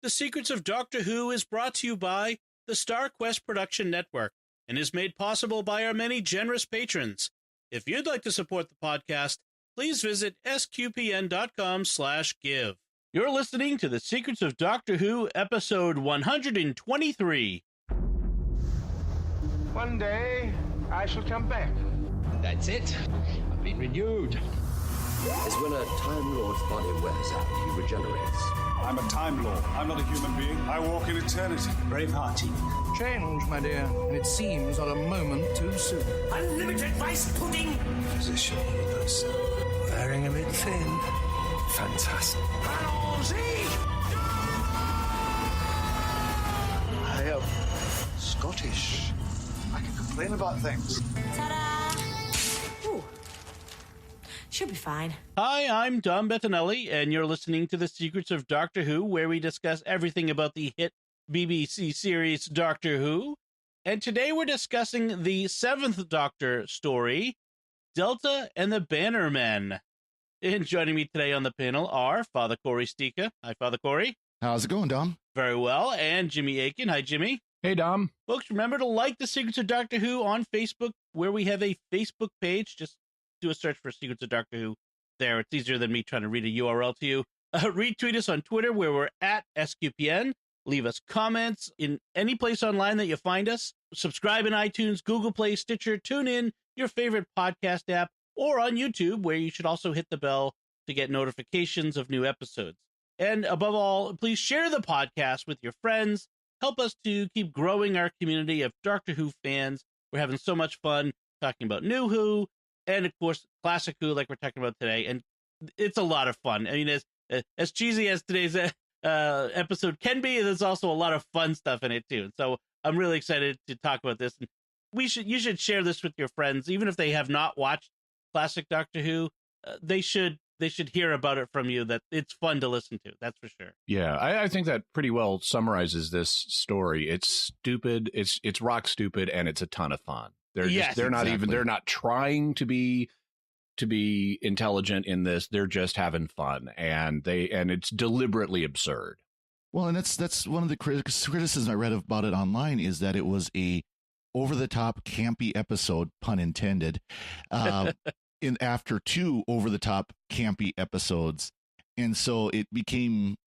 The Secrets of Doctor Who is brought to you by the Star Quest Production Network and is made possible by our many generous patrons. If you'd like to support the podcast, please visit sqpn.com/give. You're listening to The Secrets of Doctor Who, episode 123. One day, I shall come back. That's it. I've been renewed. Is when a Time Lord's body wears out, he regenerates. I'm a Time Lord. I'm not a human being. I walk in eternity. Bravehearty. Change, my dear, and it seems not a moment too soon. Unlimited rice pudding. Physician with us. Wearing a bit thin. Fantastic. I am Scottish. I can complain about things. Ta-da! Ooh. Should be fine. Hi, I'm Dom Bettinelli, and you're listening to The Secrets of Doctor Who, where we discuss everything about the hit BBC series Doctor Who. And today we're discussing the 7th Doctor story, Delta and the Bannermen. And joining me today on the panel are Father Corey Stika. Hi, Father Corey. How's it going, Dom? Very well. And Jimmy Aiken. Hi, Jimmy. Hey, Dom. Folks, remember to like The Secrets of Doctor Who on Facebook, where we have a Facebook page. Just do a search for Secrets of Doctor Who there. It's easier than me trying to read a URL to you. Retweet us on Twitter, where we're at SQPN. Leave us comments in any place online that you find us. Subscribe in iTunes, Google Play, Stitcher, TuneIn, your favorite podcast app, or on YouTube, where you should also hit the bell to get notifications of new episodes. And above all, please share the podcast with your friends. Help us to keep growing our community of Doctor Who fans. We're having so much fun talking about New Who and, of course, Classic Who, like we're talking about today. And it's a lot of fun. I mean, as cheesy as today's episode can be, there's also a lot of fun stuff in it, too. So I'm really excited to talk about this. And you should share this with your friends, even if they have not watched Classic Doctor Who. They should hear about it from you, that it's fun to listen to. That's for sure. Yeah, I think that pretty well summarizes this story. It's stupid. It's rock stupid, and it's a ton of fun. They're not trying to be intelligent in this. They're just having fun, and it's deliberately absurd. Well, and that's one of the criticisms I read about it online, is that it was a over-the-top campy episode, pun intended, after two over-the-top campy episodes. And so it became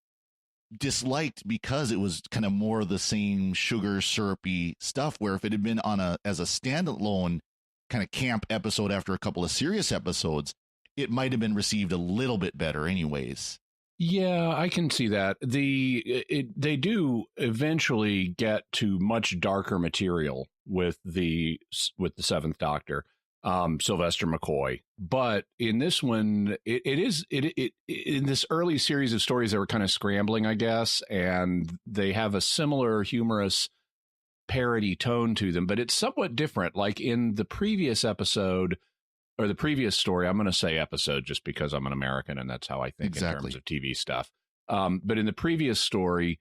disliked because it was kind of more of the same sugar syrupy stuff, where if it had been as a standalone kind of camp episode after a couple of serious episodes, it might have been received a little bit better anyways. Yeah, I can see that. They do eventually get to much darker material with the Seventh Doctor, Sylvester McCoy. But in this one, it in this early series of stories, they were kind of scrambling, I guess, and they have a similar humorous parody tone to them, but it's somewhat different. Like in the previous episode, or the previous story, I'm going to say episode just because I'm an American and that's how I think in terms of TV stuff. But in the previous story,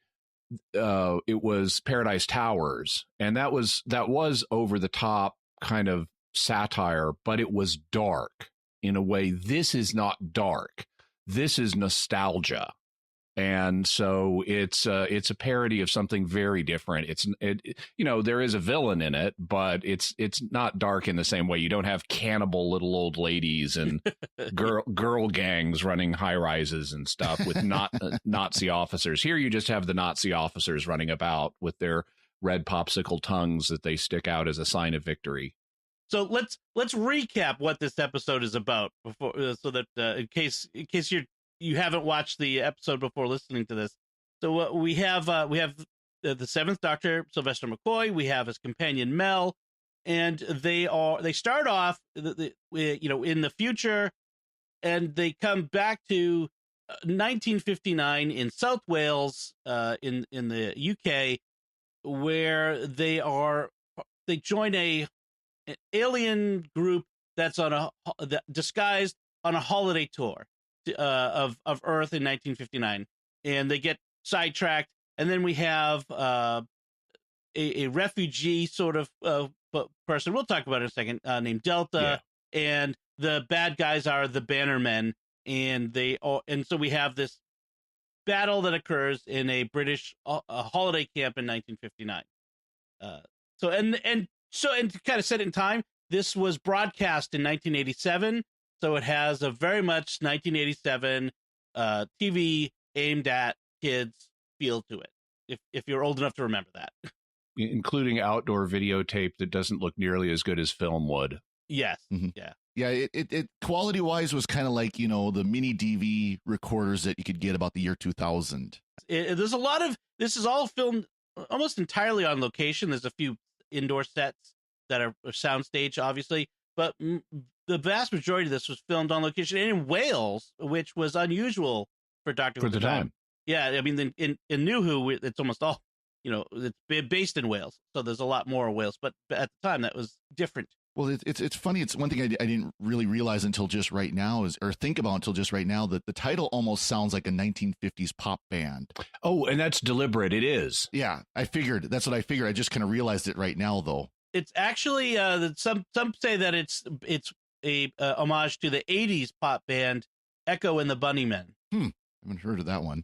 it was Paradise Towers, and that was over the top kind of satire, but it was dark in a way. This is not dark. This is nostalgia. And so it's a parody of something very different. There is a villain in it, but it's not dark in the same way. You don't have cannibal little old ladies and girl gangs running high rises and stuff with Nazi officers. Here you just have the Nazi officers running about with their red popsicle tongues that they stick out as a sign of victory. So let's recap what this episode is about before, so that in case you haven't watched the episode before listening to this. So we have the Seventh Doctor, Sylvester McCoy. We have his companion Mel, and they start off in the future, and they come back to 1959 in South Wales, in the UK, where they join an alien group that's disguised on a holiday tour of Earth in 1959, and they get sidetracked. And then we have a refugee sort of person, we'll talk about in a second, named Delta, and the bad guys are the Bannermen, and so we have this battle that occurs in a British holiday camp in 1959. And to kind of set it in time, this was broadcast in 1987, so it has a very much 1987 TV aimed at kids feel to it. If you're old enough to remember that, including outdoor videotape that doesn't look nearly as good as film would. Yes, Yeah, it quality wise was kind of like, you know, the mini DV recorders that you could get about the year 2000. There's a lot of this is all filmed almost entirely on location. There's a few indoor sets that are soundstage, obviously, but the vast majority of this was filmed on location and in Wales, which was unusual for Doctor Who for the time. Yeah, I mean, in New Who, it's almost all, you know, it's based in Wales, so there's a lot more Wales. But at the time, that was different. Well, it's funny. It's one thing I didn't really realize until just right now think about until just right now, that the title almost sounds like a 1950s pop band. Oh, and that's deliberate. It is. Yeah, I figured. That's what I figured. I just kind of realized it right now, though. It's actually some say that it's a homage to the 80s pop band Echo and the Bunnymen. I haven't heard of that one.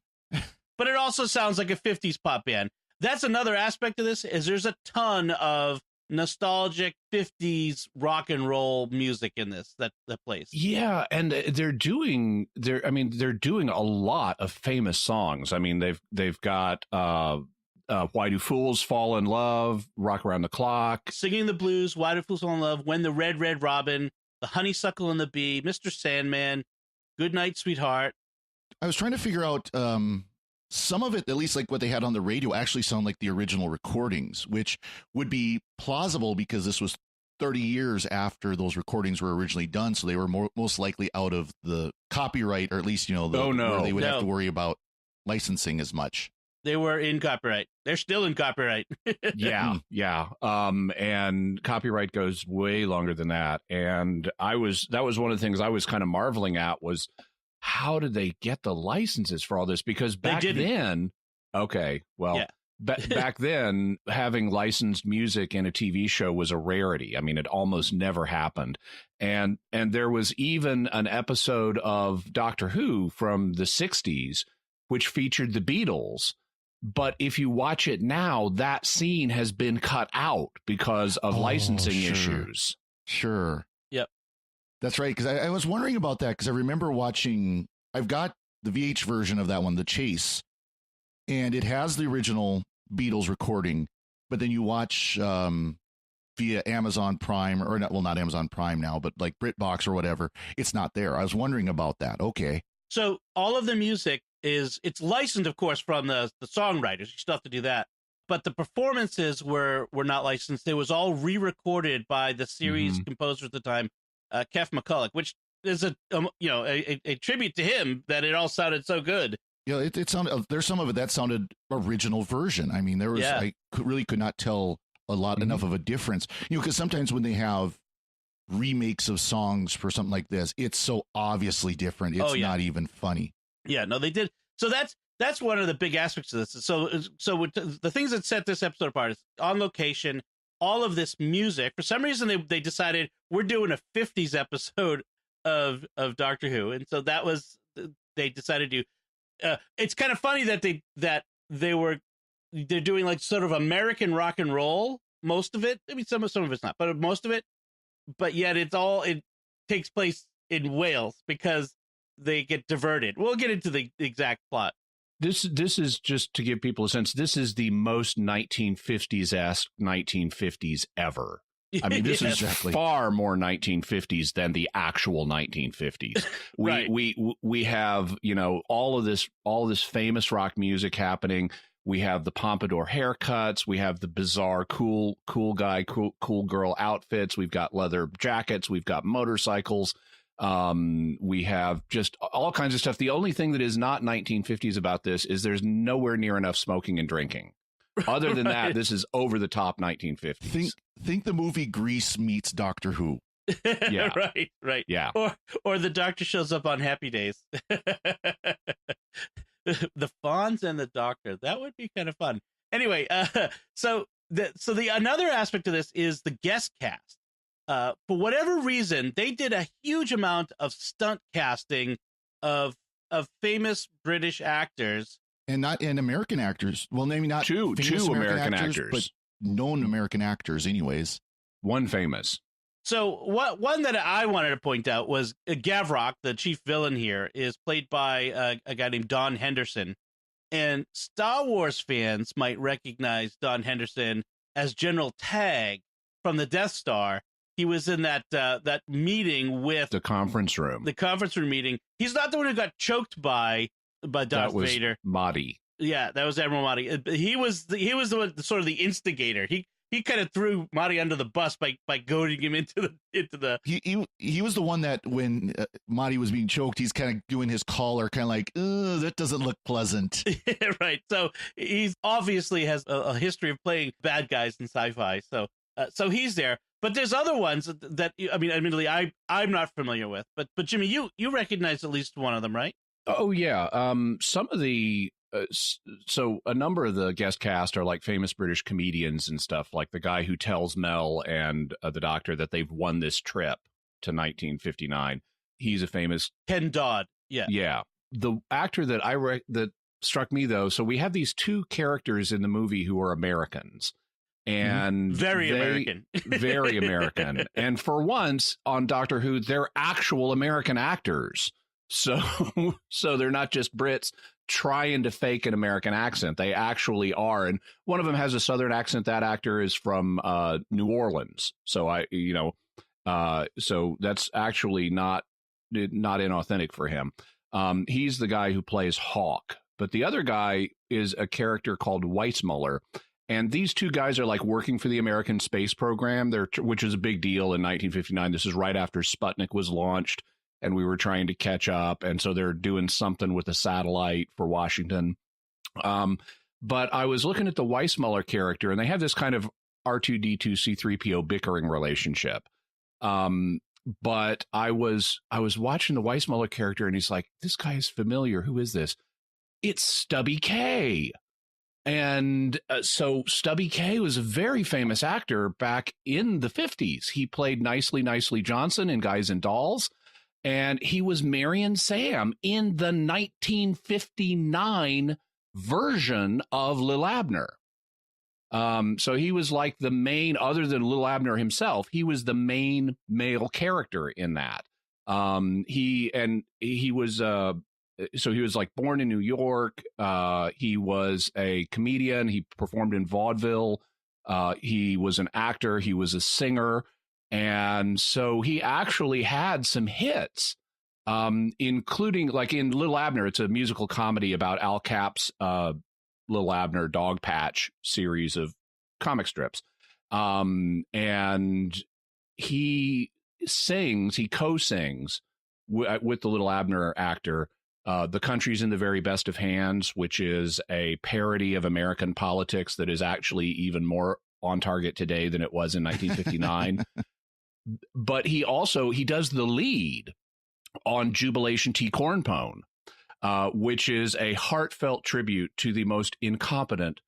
But it also sounds like a 50s pop band. That's another aspect of this, is there's a ton of nostalgic 50s rock and roll music in this that plays. Yeah, and they're doing a lot of famous songs. I mean, they've got Why Do Fools Fall in Love, Rock Around the Clock, Singing the Blues, Why Do Fools Fall in Love, When the Red Red Robin, The Honeysuckle and the Bee, Mr. Sandman, Good Night Sweetheart. I was trying to figure out some of it, at least like what they had on the radio, actually sound like the original recordings, which would be plausible because this was 30 years after those recordings were originally done. So they were most likely out of the copyright, or at least, you know, where they would have to worry about licensing as much. They were in copyright. They're still in copyright. Yeah. And copyright goes way longer than that. And that was one of the things I was kind of marveling at was, how did they get the licenses for all this? Because back then, back then, having licensed music in a TV show was a rarity. I mean, it almost never happened. And there was even an episode of Doctor Who from the 60s, which featured the Beatles. But if you watch it now, that scene has been cut out because of licensing issues. Sure. Yep. That's right, because I was wondering about that, because I remember watching, I've got the VH version of that one, The Chase, and it has the original Beatles recording, but then you watch via Amazon Prime, or not Amazon Prime now, but like BritBox or whatever, it's not there. I was wondering about that. Okay. So all of the music it's licensed, of course, from the songwriters. You still have to do that. But the performances were not licensed. It was all re-recorded by the series composer at the time, Keff McCulloch, which is a tribute to him that it all sounded so good. Yeah, it sounded. There's some of it that sounded original version. I mean, there was I could not tell enough of a difference. You know, because sometimes when they have remakes of songs for something like this, it's so obviously different. It's not even funny. Yeah, no, they did. So that's one of the big aspects of this. So the things that set this episode apart is on location. All of this music, for some reason, they decided we're doing a 50s episode of Doctor Who, and so they decided to. It's kind of funny that they're doing like sort of American rock and roll. Most of it, I mean, some of it's not, but most of it. But yet it takes place in Wales because they get diverted. We'll get into the exact plot. This is just to give people a sense. This is the most 1950s-esque 1950s ever. I mean, this is far more 1950s than the actual 1950s. We have, you know, all of this famous rock music happening. We have the pompadour haircuts. We have the bizarre cool guy, cool girl outfits. We've got leather jackets. We've got motorcycles. We have just all kinds of stuff. The only thing that is not 1950s about this is there's nowhere near enough smoking and drinking. Other than that, this is over the top 1950s. Think the movie Grease meets Doctor Who. Yeah. Right. Yeah. Or the Doctor shows up on Happy Days. The Fonz and the Doctor. That would be kind of fun. Anyway, so the another aspect of this is the guest cast. For whatever reason, they did a huge amount of stunt casting of of famous British actors. And American actors. Well, maybe not two American actors, but known American actors anyways. One famous. So one that I wanted to point out was Gavrock, the chief villain here, is played by a guy named Don Henderson. And Star Wars fans might recognize Don Henderson as General Tagg from the Death Star. He was in that meeting with the conference room meeting. He's not the one who got choked by Darth Vader. Mahdi. Yeah, that was Admiral Mahdi. He was the one, sort of the instigator. He kind of threw Mahdi under the bus by goading him into the. He was the one that when Mahdi was being choked, he's kind of doing his collar, kind of like, that doesn't look pleasant. Right. So he obviously has a history of playing bad guys in sci-fi. So he's there. But there's other ones that, I mean, admittedly, I'm not familiar with. But Jimmy, you recognize at least one of them, right? Oh yeah. Some of the so a number of the guest cast are like famous British comedians and stuff, like the guy who tells Mel and the Doctor that they've won this trip to 1959. He's a famous Ken Dodd. Yeah. Yeah. The actor that that struck me though. So we have these two characters in the movie who are Americans. And very American. Very American. And for once on Doctor Who, they're actual American actors. So they're not just Brits trying to fake an American accent. They actually are. And one of them has a Southern accent. That actor is from New Orleans. So so that's actually not inauthentic for him. He's the guy who plays Hawk. But the other guy is a character called Weissmuller. And these two guys are like working for the American space program, which is a big deal in 1959. This is right after Sputnik was launched and we were trying to catch up. And so they're doing something with a satellite for Washington. But I was looking at the Weissmuller character, and they have this kind of R2-D2 C3PO bickering relationship. But I was watching the Weissmuller character, and he's like, this guy is familiar. Who is this? It's Stubby K. And so Stubby K was a very famous actor back in the 50s. He played Nicely Johnson in Guys and Dolls, and he was Marion Sam in the 1959 version of Lil Abner. So he was like the main, other than Lil Abner himself, he was the main male character in that. He was so he was like born in New York. He was a comedian. He performed in vaudeville. He was an actor. He was a singer. And so he actually had some hits, including like in Little Abner. It's a musical comedy about Al Cap's Little Abner Dog Patch series of comic strips. And he co-sings with the Little Abner actor, The Country's in the Very Best of Hands, which is a parody of American politics that is actually even more on target today than it was in 1959. But he does the lead on Jubilation Tea Corn Pone, which is a heartfelt tribute to the most incompetent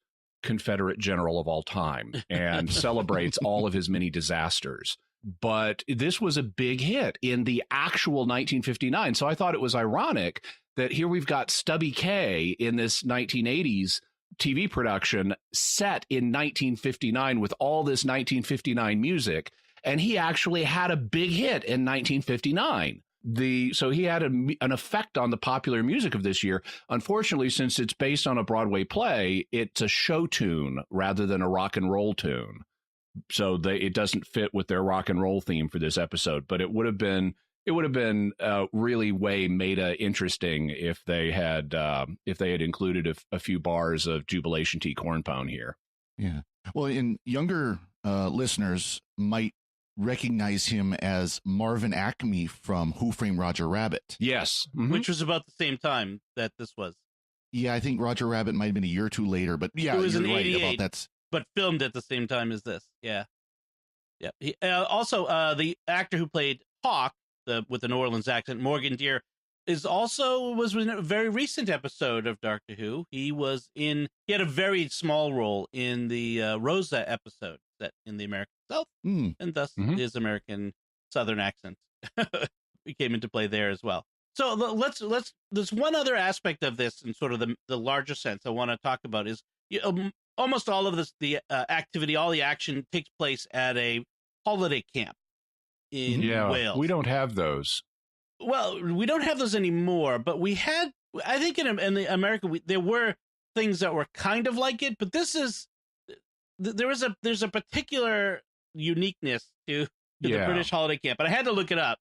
Confederate general of all time and celebrates all of his many disasters. But this was a big hit in the actual 1959. So I thought it was ironic that here we've got Stubby K in this 1980s TV production set in 1959 with all this 1959 music. And he actually had a big hit in 1959. So he had an effect on the popular music of this year. Unfortunately, since it's based on a Broadway play, it's a show tune rather than a rock and roll tune. So it doesn't fit with their rock and roll theme for this episode. But it would have been really way meta interesting if they had included a few bars of Jubilation Tea Corn Pone here. Yeah. Well, in younger listeners might recognize him as Marvin Acme from Who Framed Roger Rabbit. Yes. Mm-hmm. Which was about the same time that this was. Yeah, I think Roger Rabbit might have been a year or two later, but yeah, it was you're in right 88, about that. But filmed at the same time as this. Yeah. Yeah. Also, the actor who played Hawk, with the New Orleans accent, Morgan Deere, was in a very recent episode of Doctor Who. He had a very small role in the Rosa episode set in the American South, and thus his American Southern accent he came into play there as well. So there's one other aspect of this in sort of the larger sense I want to talk about is almost all of this, the activity, all the action takes place at a holiday camp in Wales. We don't have those. Well, we don't have those anymore, but we had, I think in America, there were things that were kind of like it, but there's a particular uniqueness to the British holiday camp, but I had to look it up.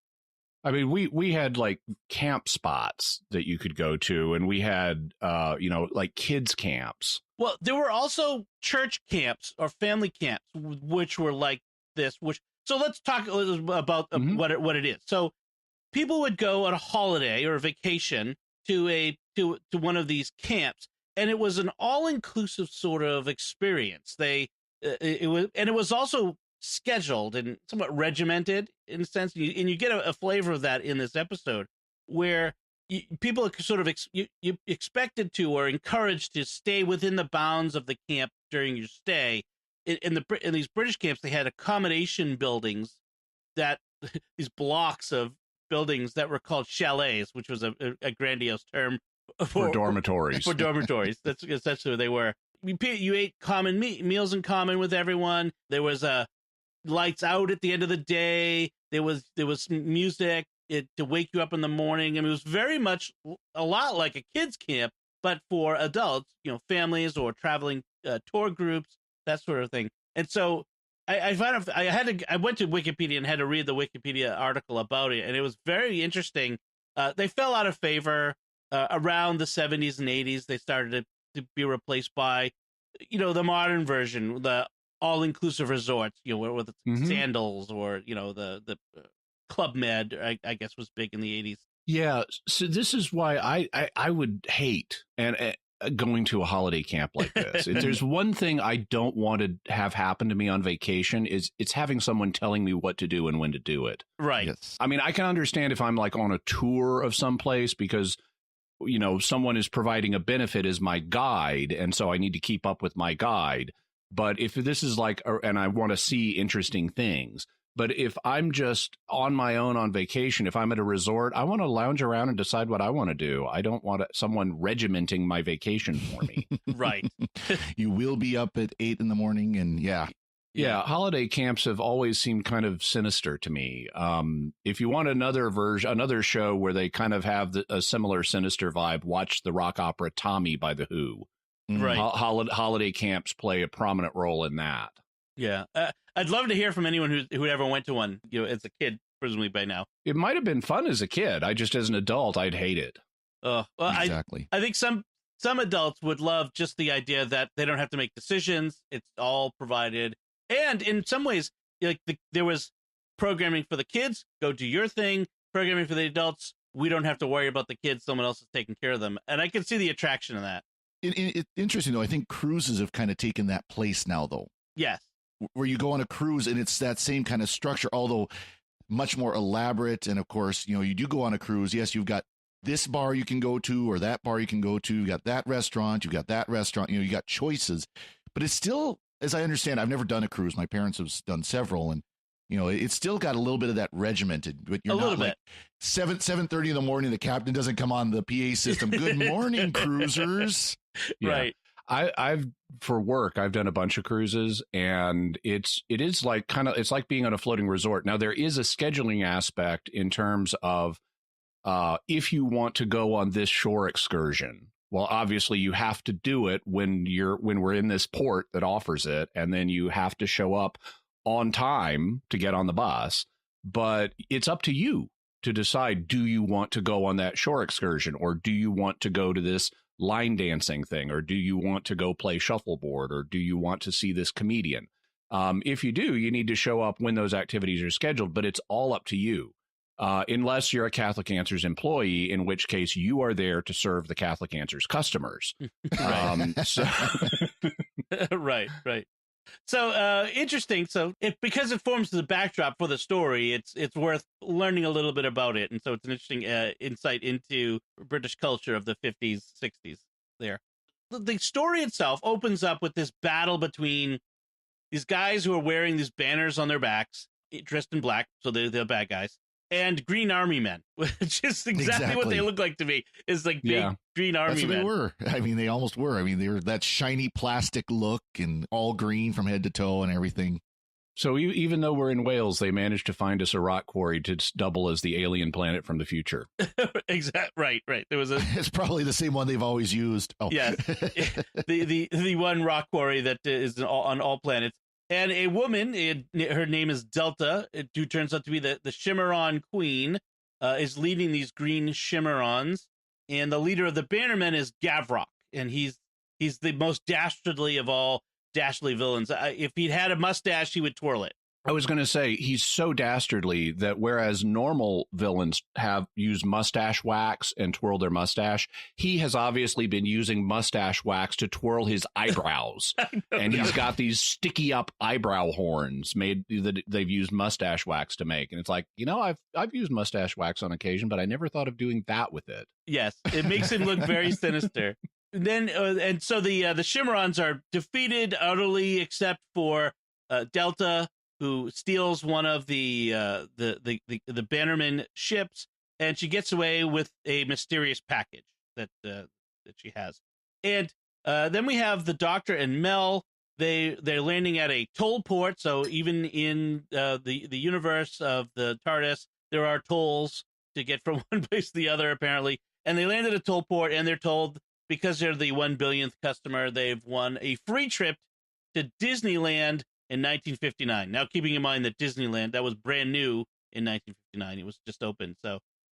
I mean, we had like camp spots that you could go to, and we had, like kids camps. Well, there were also church camps or family camps, which were like this. So let's talk about what it is. So people would go on a holiday or a vacation to one of these camps, and it was an all-inclusive sort of experience. It was also scheduled and somewhat regimented in a sense, and you get a flavor of that in this episode, where people are sort of you expected to or encouraged to stay within the bounds of the camp during your stay. In these British camps, they had accommodation buildings these blocks of buildings that were called chalets, which was a grandiose term for dormitories. For dormitories, that's essentially what they were. You ate common meals in common with everyone. There was lights out at the end of the day. There was music to wake you up in the morning. I mean, it was very much a lot like a kids camp, but for adults, families or traveling tour groups, that sort of thing. And so I went to Wikipedia and had to read the Wikipedia article about it, and it was very interesting. They fell out of favor around the 70s and 80s. They started to be replaced by, the modern version, the all-inclusive resorts, with Sandals or, the Club Med, I guess, was big in the 80s. Yeah, so this is why I would hate going to a holiday camp like this. If there's one thing I don't want to have happen to me on vacation, it's having someone telling me what to do and when to do it. Right. Yes. I mean, I can understand if I'm like on a tour of some place because, someone is providing a benefit as my guide, and so I need to keep up with my guide. But if this is like, and I want to see interesting things, but if I'm just on my own on vacation, if I'm at a resort, I want to lounge around and decide what I want to do. I don't want someone regimenting my vacation for me. Right. You will be up at 8 in the morning, and Yeah, holiday camps have always seemed kind of sinister to me. If you want another show where they kind of have a similar sinister vibe, watch the rock opera Tommy by The Who. Right. Holiday camps play a prominent role in that. Yeah. I'd love to hear from anyone who ever went to one, as a kid, presumably by now. It might have been fun as a kid. As an adult, I'd hate it. Well, exactly. I think some adults would love just the idea that they don't have to make decisions. It's all provided. And in some ways, there was programming for the kids, go do your thing. Programming for the adults, we don't have to worry about the kids. Someone else is taking care of them. And I can see the attraction in that. It's interesting, though. I think cruises have kind of taken that place now, though. Yes. Where you go on a cruise and it's that same kind of structure, although much more elaborate. And of course, you do go on a cruise. Yes, you've got this bar you can go to or that bar you can go to. You got that restaurant. You got that restaurant. You got choices. But it's still, as I understand, I've never done a cruise. My parents have done several, and it's still got a little bit of that regimented. But you're not like 7:30 in the morning. The captain doesn't come on the PA system. Good morning, cruisers. Yeah. Right. I've for work, I've done a bunch of cruises, and it is like it's like being on a floating resort. Now, there is a scheduling aspect in terms of if you want to go on this shore excursion. Well, obviously you have to do it when we're in this port that offers it, and then you have to show up on time to get on the bus. But it's up to you to decide, do you want to go on that shore excursion, or do you want to go to this line dancing thing, or do you want to go play shuffleboard, or do you want to see this comedian? If you do, you need to show up when those activities are scheduled, but it's all up to you. Unless you're a Catholic Answers employee, in which case you are there to serve the Catholic Answers customers. Right. So interesting. So because it forms the backdrop for the story, it's worth learning a little bit about it. And so it's an interesting insight into British culture of the 50s, 60s there. The story itself opens up with this battle between these guys who are wearing these banners on their backs, dressed in black, so they're the bad guys, and Green Army Men, which is exactly what they look like to me. Is like big Green Army That's what Men. they were. I mean, they almost were. I mean, they were that shiny plastic look and all green from head to toe and everything. So even though we're in Wales, they managed to find us a rock quarry to double as the alien planet from the future. Right. There was It's probably the same one they've always used. Oh, yeah, the one rock quarry that is on all planets, and a woman. Her name is Delta, who turns out to be the Shimmeron Queen, is leading these green Shimmerons, and the leader of the Bannermen is Gavrok, and he's the most dastardly of all dastardly villains. If he'd had a mustache, he would twirl it. I was going to say he's so dastardly that whereas normal villains have used mustache wax and twirl their mustache, he has obviously been using mustache wax to twirl his eyebrows. And he's got these sticky up eyebrow horns made that they've used mustache wax to make. And it's like, I've used mustache wax on occasion, but I never thought of doing that with it. Yes, it makes him look very sinister. Then and so the Shimmerons are defeated utterly, except for Delta, who steals one of the Bannerman ships, and she gets away with a mysterious package that she has. And then we have the Doctor and Mel. They're landing at a toll port. So even in the universe of the TARDIS, there are tolls to get from one place to the other, apparently. And they land at a toll port, and they're told, because they're the 1 billionth customer, they've won a free trip to Disneyland in 1959. Now, keeping in mind that Disneyland, that was brand new in 1959. It was just opened.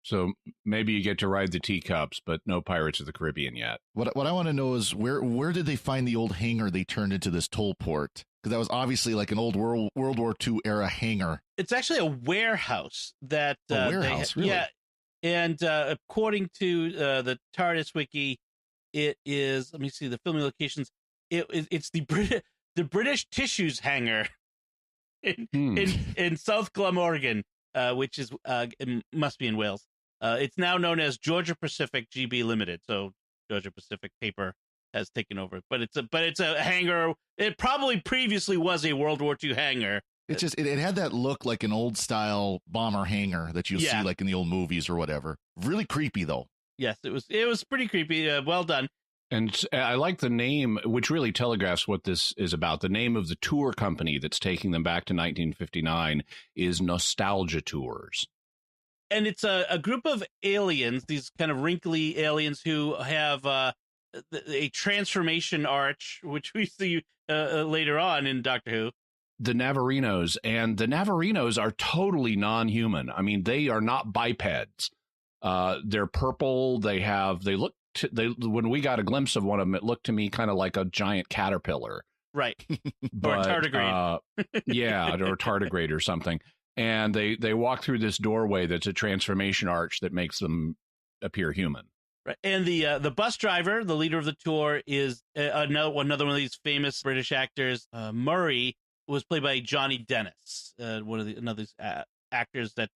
So maybe you get to ride the teacups, but no Pirates of the Caribbean yet. What I want to know is where did they find the old hangar they turned into this toll port? Because that was obviously like an old World War II era hangar. It's actually a warehouse that warehouse, really? Yeah. And according to the TARDIS wiki, it is. Let me see the filming locations. It's the British Tissues hangar in South Glamorgan, which is it must be in Wales. It's now known as Georgia Pacific GB Limited. So Georgia Pacific Paper has taken over, but it's a hangar. It probably previously was a World War II hangar. It's just it had that look like an old style bomber hangar that you see like in the old movies or whatever. Really creepy though. Yes, it was pretty creepy. Well done. And I like the name, which really telegraphs what this is about. The name of the tour company that's taking them back to 1959 is Nostalgia Tours. And it's a group of aliens, these kind of wrinkly aliens who have a transformation arch, which we see later on in Doctor Who. The Navarinos, and the Navarinos are totally non-human. I mean, they are not bipeds. They're purple. When we got a glimpse of one of them, it looked to me kind of like a giant caterpillar. Right. But, or tardigrade. Or tardigrade or something. And they walk through this doorway that's a transformation arch that makes them appear human. Right. And the bus driver, the leader of the tour, is another one of these famous British actors. Murray was played by Johnny Dennis, another actors that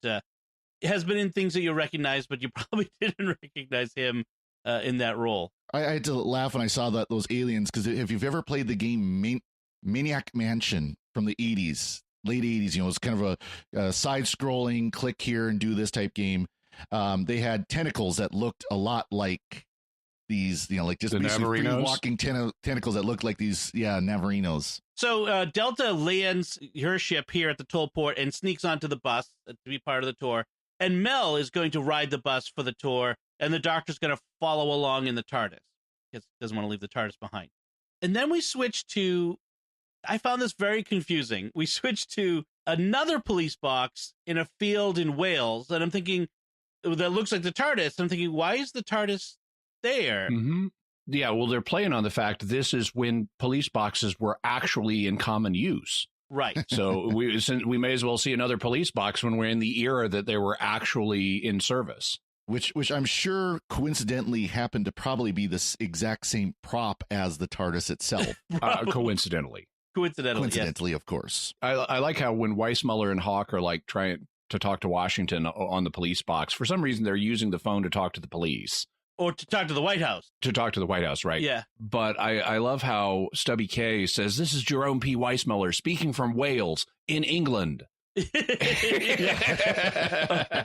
has been in things that you recognize, but you probably didn't recognize him in that role. I had to laugh when I saw those aliens, because if you've ever played the game Maniac Mansion from the 80s, late 80s, it's kind of a side-scrolling, click here and do this type game. They had tentacles that looked a lot like these, like just free walking tentacles that looked like these, Navarinos. So Delta lands her ship here at the toll port and sneaks onto the bus to be part of the tour. And Mel is going to ride the bus for the tour, and the Doctor's going to follow along in the TARDIS because he doesn't want to leave the TARDIS behind. And then we switch to, I found this very confusing. We switch to another police box in a field in Wales, and I'm thinking, that looks like the TARDIS. I'm thinking, why is the TARDIS there? Mm-hmm. Yeah, well, they're playing on the fact this is when police boxes were actually in common use. Right. So we may as well see another police box when we're in the era that they were actually in service. Which I'm sure coincidentally happened to probably be the exact same prop as the TARDIS itself. Coincidentally, yes. Of course. I like how when Weissmuller and Hawk are like trying to talk to Washington on the police box, for some reason they're using the phone to talk to the police. Or to talk to the White House. To talk to the White House, right? Yeah. But I love how Stubby K says, this is Jerome P. Weissmuller speaking from Wales in England. And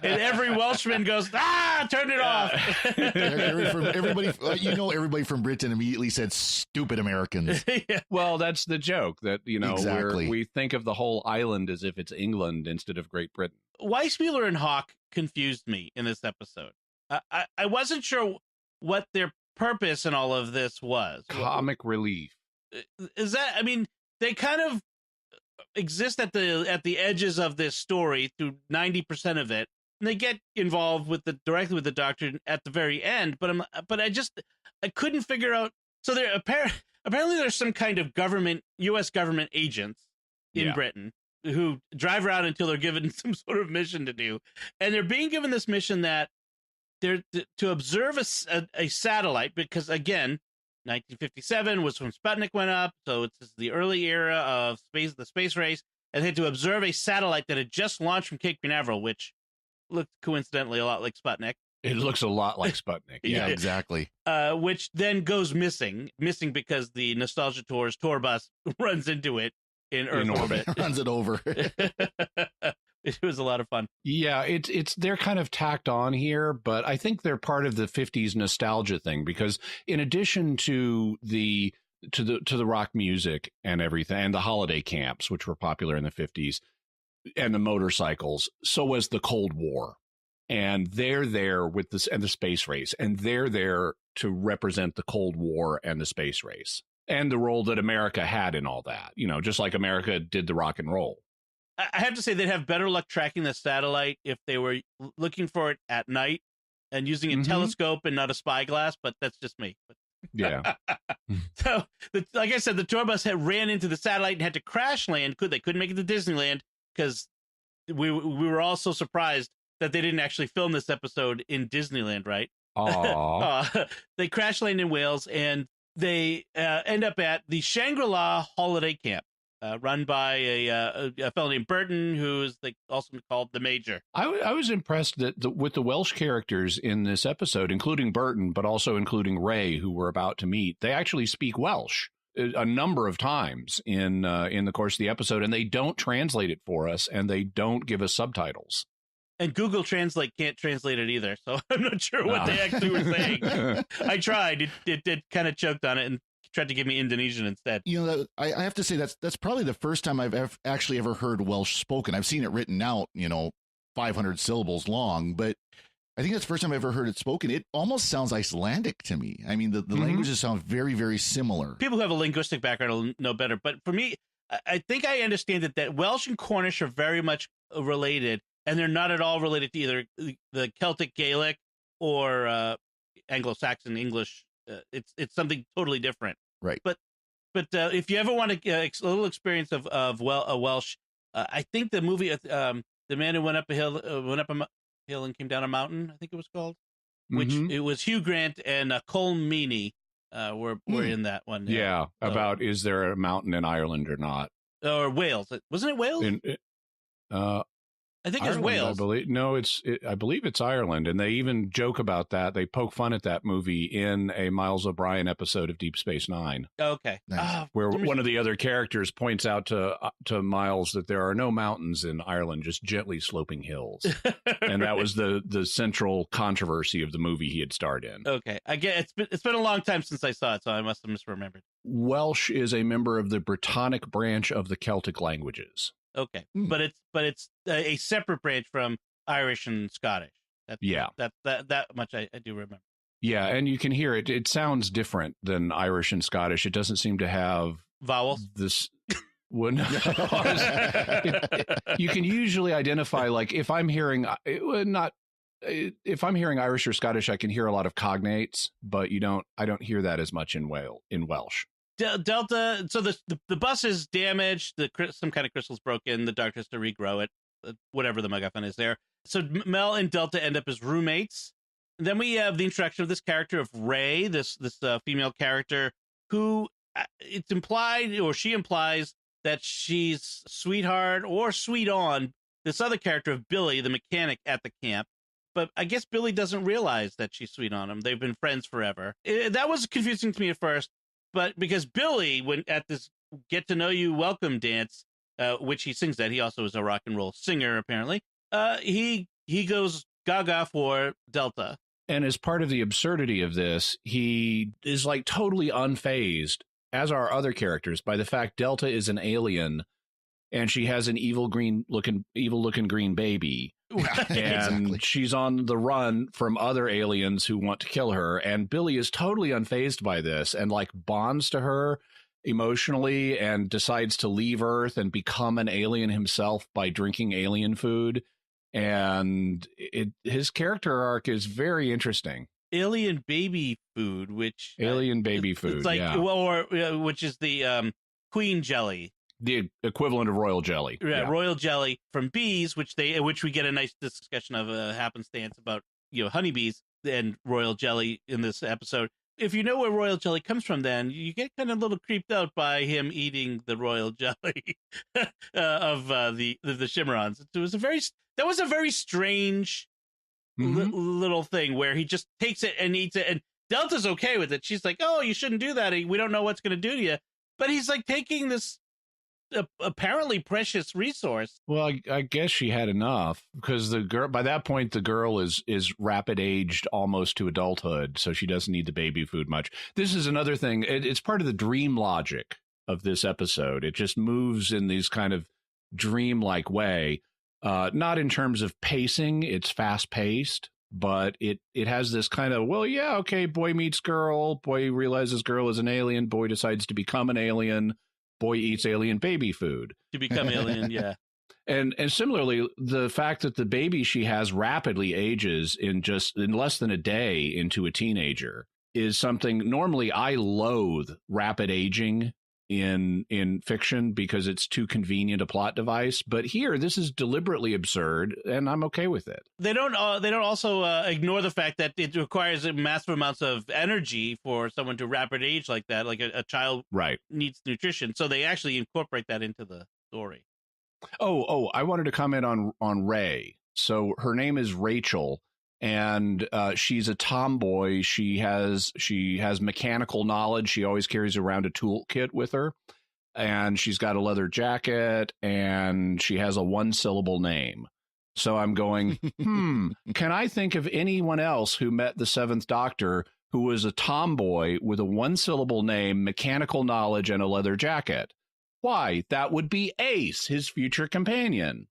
every Welshman goes, turn it off. Everybody from Britain immediately said, "Stupid Americans." Yeah. Well, that's the joke that, Exactly. we think of the whole island as if it's England instead of Great Britain. Weissmuller and Hawk confused me in this episode. I wasn't sure what their purpose in all of this was. Comic relief. Is that? I mean, they kind of exist at the edges of this story through 90% of it, and they get involved directly with the Doctor at the very end. But I couldn't figure out. So there apparently there's some kind of U.S. government agents in Britain who drive around until they're given some sort of mission to do, and they're being given this mission that they're to observe a satellite, because again, 1957 was when Sputnik went up, so it's the early era of the space race, and they had to observe a satellite that had just launched from Cape Canaveral, which looked coincidentally a lot like Sputnik. It looks a lot like Sputnik. Yeah, exactly. Which then goes missing because the Nostalgia Tour's tour bus runs into it in Earth orbit. Runs it over. It was a lot of fun. Yeah, they're kind of tacked on here, but I think they're part of the 50s nostalgia thing, because in addition to the rock music and everything, and the holiday camps, which were popular in the 50s, and the motorcycles, so was the Cold War. And they're there with this and the space race, and they're there to represent the Cold War and the space race and the role that America had in all that, just like America did the rock and roll. I have to say they'd have better luck tracking the satellite if they were looking for it at night and using a telescope and not a spyglass, but that's just me. Yeah. So, like I said, the tour bus ran into the satellite and had to crash land. They couldn't make it to Disneyland because we were all so surprised that they didn't actually film this episode in Disneyland, right? They crash land in Wales, and they end up at the Shangri-La Holiday Camp. Run by a fellow named Burton, who is also called the Major. I was impressed with the Welsh characters in this episode, including Burton, but also including Ray, who we're about to meet. They actually speak Welsh a number of times in the course of the episode, and they don't translate it for us, and they don't give us subtitles. And Google Translate can't translate it either, so I'm not sure what they actually were saying. I tried. It kind of choked on it and tried to give me Indonesian instead. I have to say that's probably the first time I've actually ever heard Welsh spoken. I've seen it written out, 500 syllables long, but I think that's the first time I've ever heard it spoken. It almost sounds Icelandic to me. I mean, the languages sound very, very similar. People who have a linguistic background will know better, but for me, I think I understand that Welsh and Cornish are very much related, and they're not at all related to either the Celtic Gaelic or Anglo-Saxon English. It's something totally different. Right. But if you ever want a little experience of Welsh, I think the movie, The Man Who Went Up a Hill and Came Down a Mountain, I think it was called, which it was Hugh Grant and Cole Meany were in that one. Yeah. About is there a mountain in Ireland or not? Or Wales. Wasn't it Wales? I think Ireland, it's Wales. I believe it's Ireland, and they even joke about that. They poke fun at that movie in a Miles O'Brien episode of Deep Space Nine. Okay, nice. Where one of the other characters points out to Miles that there are no mountains in Ireland, just gently sloping hills, and that was the central controversy of the movie he had starred in. Okay, I get it's been a long time since I saw it, so I must have misremembered. Welsh is a member of the Brittonic branch of the Celtic languages. Okay, but it's a separate branch from Irish and Scottish. That much I do remember. Yeah, and you can hear it. It sounds different than Irish and Scottish. It doesn't seem to have vowels. This. Well, no, you can usually identify, like if I'm hearing Irish or Scottish, I can hear a lot of cognates, but I don't hear that as much in Welsh. Delta. So the bus is damaged. Some kind of crystal's broken. The Doctor has to regrow it. Whatever the MacGuffin is there. So Mel and Delta end up as roommates. And then we have the introduction of this character of Ray, this female character who it's implied, or she implies, that she's sweetheart or sweet on this other character of Billy, the mechanic at the camp. But I guess Billy doesn't realize that she's sweet on him. They've been friends forever. That was confusing to me at first. But because Billy, when at this get to know you welcome dance, which he sings that. He also is a rock and roll singer, apparently. He goes gaga for Delta. And as part of the absurdity of this, he is like totally unfazed, as are other characters, by the fact Delta is an alien and she has an evil looking green baby. And Exactly. she's on the run from other aliens who want to kill her. And Billy is totally unfazed by this and like bonds to her emotionally and decides to leave Earth and become an alien himself by drinking alien food. And his character arc is very interesting. Alien baby food, which Alien baby food, it's like, yeah. or which is the queen jelly, The equivalent of royal jelly. yeah, royal jelly from bees, which we get a nice discussion of happenstance about honeybees and royal jelly in this episode. If you know where royal jelly comes from, then you get kind of a little creeped out by him eating the royal jelly of the Shimmerons. That was a very strange little thing where he just takes it and eats it, and Delta's okay with it. She's like, "Oh, you shouldn't do that. We don't know what's going to do to you." But he's like taking this apparently precious resource. Well, I guess she had enough because the girl, by that point, the girl is rapid aged almost to adulthood, so she doesn't need the baby food much. This is another thing. It's part of the dream logic of this episode. It just moves in these kind of dreamlike way. Not in terms of pacing, it's fast paced, but it has this kind of, well, yeah, okay, boy meets girl, boy realizes girl is an alien, boy decides to become an alien, boy eats alien baby food. To become alien, yeah. And similarly, the fact that the baby she has rapidly ages in less than a day into a teenager is something normally I loathe rapid aging in fiction because it's too convenient a plot device. But here, this is deliberately absurd, and I'm okay with it. They don't also ignore the fact that it requires massive amounts of energy for someone to rapid age like that, like a child needs nutrition. So they actually incorporate that into the story. Oh, I wanted to comment on Ray. So her name is Rachel, and she's a tomboy. She has mechanical knowledge. She always carries around a toolkit with her, and she's got a leather jacket, and she has a one-syllable name. So I'm going, can I think of anyone else who met the Seventh Doctor who was a tomboy with a one-syllable name, mechanical knowledge, and a leather jacket? Why, that would be Ace, his future companion.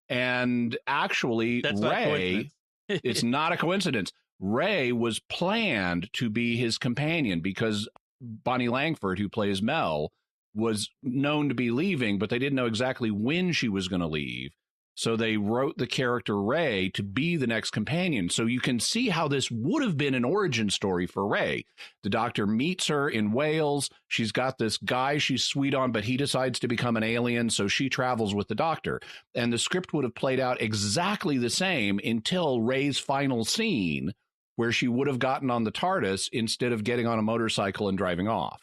And actually, Ray, it's not a coincidence. Ray was planned to be his companion because Bonnie Langford, who plays Mel, was known to be leaving, but they didn't know exactly when she was going to leave. So they wrote the character Ray to be the next companion. So you can see how this would have been an origin story for Ray. The Doctor meets her in Wales. She's got this guy she's sweet on, but he decides to become an alien, so she travels with the Doctor. And the script would have played out exactly the same until Ray's final scene, where she would have gotten on the TARDIS instead of getting on a motorcycle and driving off.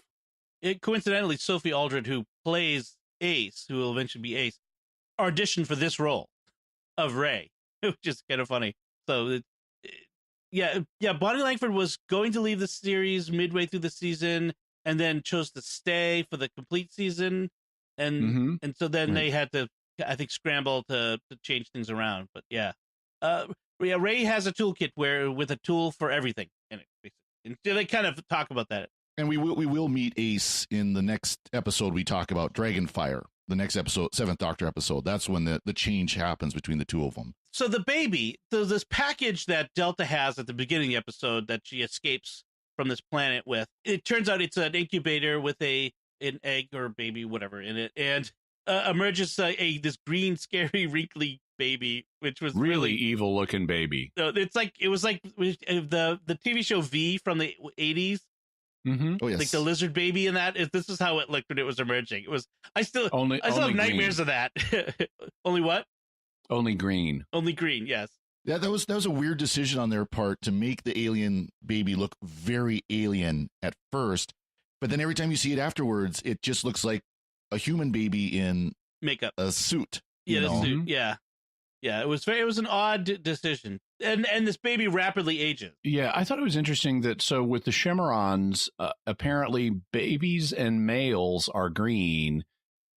Coincidentally, Sophie Aldred, who plays Ace, who will eventually be Ace, auditioned for this role of Ray, which is kind of funny. So, Bonnie Langford was going to leave the series midway through the season, and then chose to stay for the complete season, and so then they had to, I think, scramble to change things around. But Ray has a toolkit with a tool for everything in it, basically. And they kind of talk about that. And we will meet Ace in the next episode. We talk about Dragonfire. The next episode, Seventh Doctor episode, that's when the change happens between the two of them. So the baby, this package that Delta has at the beginning of the episode that she escapes from this planet with, it turns out it's an incubator with an egg or baby, whatever, in it, and emerges this green, scary, wrinkly baby, which was really evil looking baby. It was like the TV show V from the 80s. Oh yes, like the lizard baby in that. This is how it looked when it was emerging. It was. I still have nightmares of that. Only what? Only green. Only green. Yes. Yeah, that was a weird decision on their part to make the alien baby look very alien at first, but then every time you see it afterwards, it just looks like a human baby in makeup, a suit. Yeah, the suit. Yeah. Yeah, it was an odd decision. And this baby rapidly ages. Yeah, I thought it was interesting that, so with the Shimmerons, apparently babies and males are green,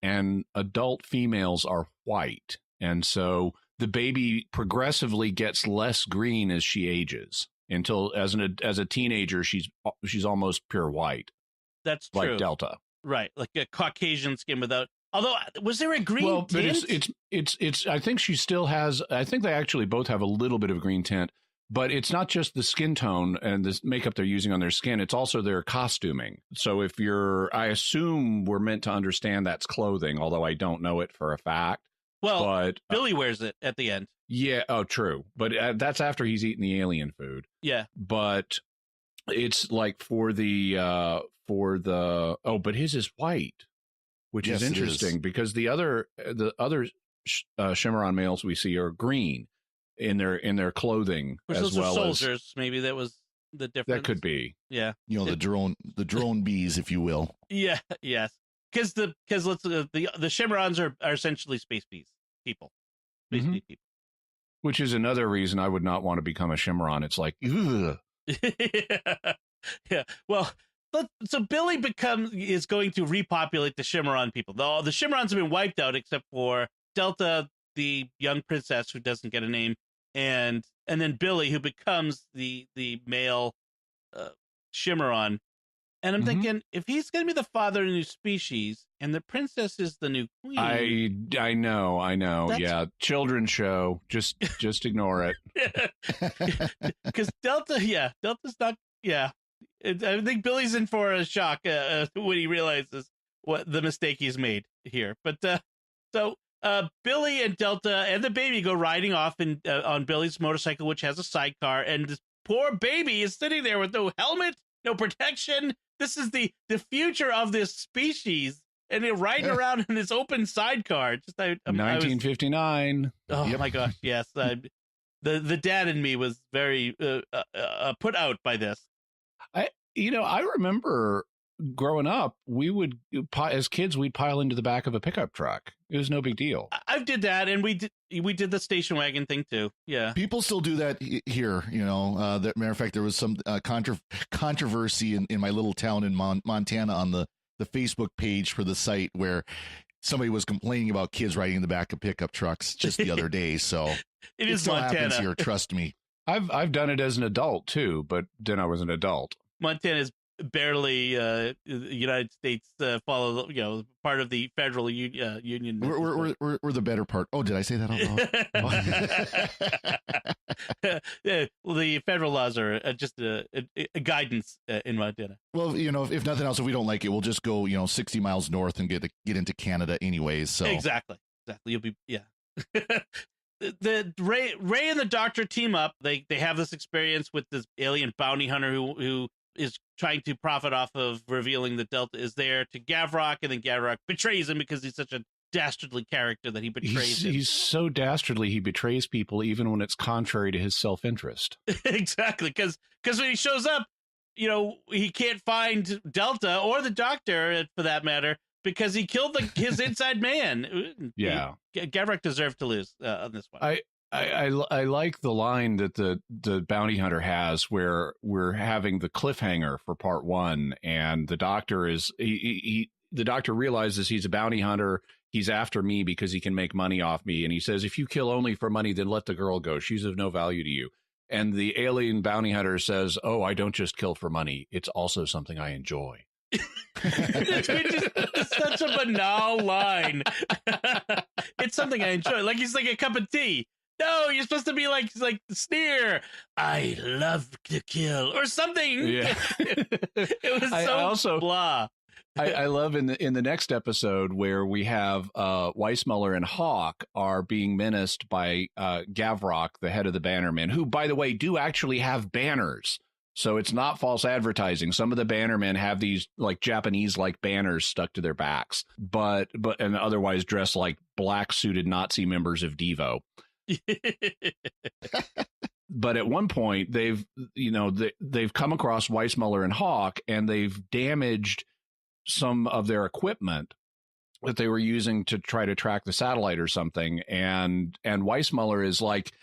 and adult females are white. And so the baby progressively gets less green as she ages until as a teenager, she's almost pure white. That's true. Like Delta. Right. Like a Caucasian skin without, although was there a green tint? But it's I think she still has, I think they actually both have a little bit of green tint, but it's not just the skin tone and the makeup they're using on their skin. It's also their costuming. So I assume we're meant to understand that's clothing, although I don't know it for a fact. Well, but Billy wears it at the end. Yeah. Oh, true. But that's after he's eaten the alien food. Yeah. But it's like but his is white, which is interesting because the other Cimarron males we see are green in their clothing, which as those well are soldiers. As maybe that was the difference. That could be. Yeah. The drone bees, if you will. Yeah. Yes. Because the Cimarrons are essentially space bees people. Space bee people. Which is another reason I would not want to become a Cimarron. It's like, ugh. Yeah. Well, so Billy is going to repopulate the Cimarron people. The Cimarrons have been wiped out except for Delta, the young princess who doesn't get a name, and then Billy, who becomes the male Cimarron. And I'm thinking, if he's going to be the father of a new species and the princess is the new queen. I know. Yeah. Children's show. Just ignore it. Because Delta's not. Yeah. I think Billy's in for a shock when he realizes what the mistake he's made here. But so Billy and Delta and the baby go riding off on Billy's motorcycle, which has a sidecar. And this poor baby is sitting there with no helmet, no protection. This is the future of this species, and they're riding around in this open sidecar. 1959. My gosh, yes. The dad in me was very put out by this. I remember growing up, as kids, we'd pile into the back of a pickup truck. It was no big deal. I did that, and we did the station wagon thing too. Yeah, people still do that here. Matter of fact, there was some controversy in my little town in Montana on the Facebook page for the site where somebody was complaining about kids riding in the back of pickup trucks just the other day. So it still Montana. Happens here. Trust me. I've done it as an adult too, but then I was an adult. Montana is barely the United States follow part of the federal union. We're the better part. Oh, did I say that out loud? Yeah, well, the federal laws are just a guidance in Montana. Well, if nothing else, if we don't like it, we'll just go 60 miles north and get into Canada anyways. So exactly. You'll be The Ray and the Doctor team up. They have this experience with this alien bounty hunter who is trying to profit off of revealing that Delta is there to Gavrok, and then Gavrok betrays him because he's such a dastardly character that he betrays him. He's so dastardly he betrays people even when it's contrary to his self-interest. Exactly, because when he shows up, he can't find Delta or the Doctor for that matter because he killed his inside man. Yeah, Gavrok deserved to lose on this one. I like the line that the bounty hunter has where we're having the cliffhanger for part one, and the Doctor the Doctor realizes he's a bounty hunter. He's after me because he can make money off me. And he says, if you kill only for money, then let the girl go. She's of no value to you. And the alien bounty hunter says, oh, I don't just kill for money. It's also something I enjoy. It's such a banal line. It's something I enjoy. Like he's like a cup of tea. No, you're supposed to be like sneer. I love to kill or something. Yeah. It was so blah. I love in the next episode where we have Weissmuller and Hawk are being menaced by Gavrok, the head of the Bannermen, who, by the way, do actually have banners. So it's not false advertising. Some of the Bannermen have these like Japanese-like banners stuck to their backs, but and otherwise dressed like black suited Nazi members of Devo. But at one point they've come across Weissmuller and Hawk, and they've damaged some of their equipment that they were using to try to track the satellite or something. And Weissmuller is like,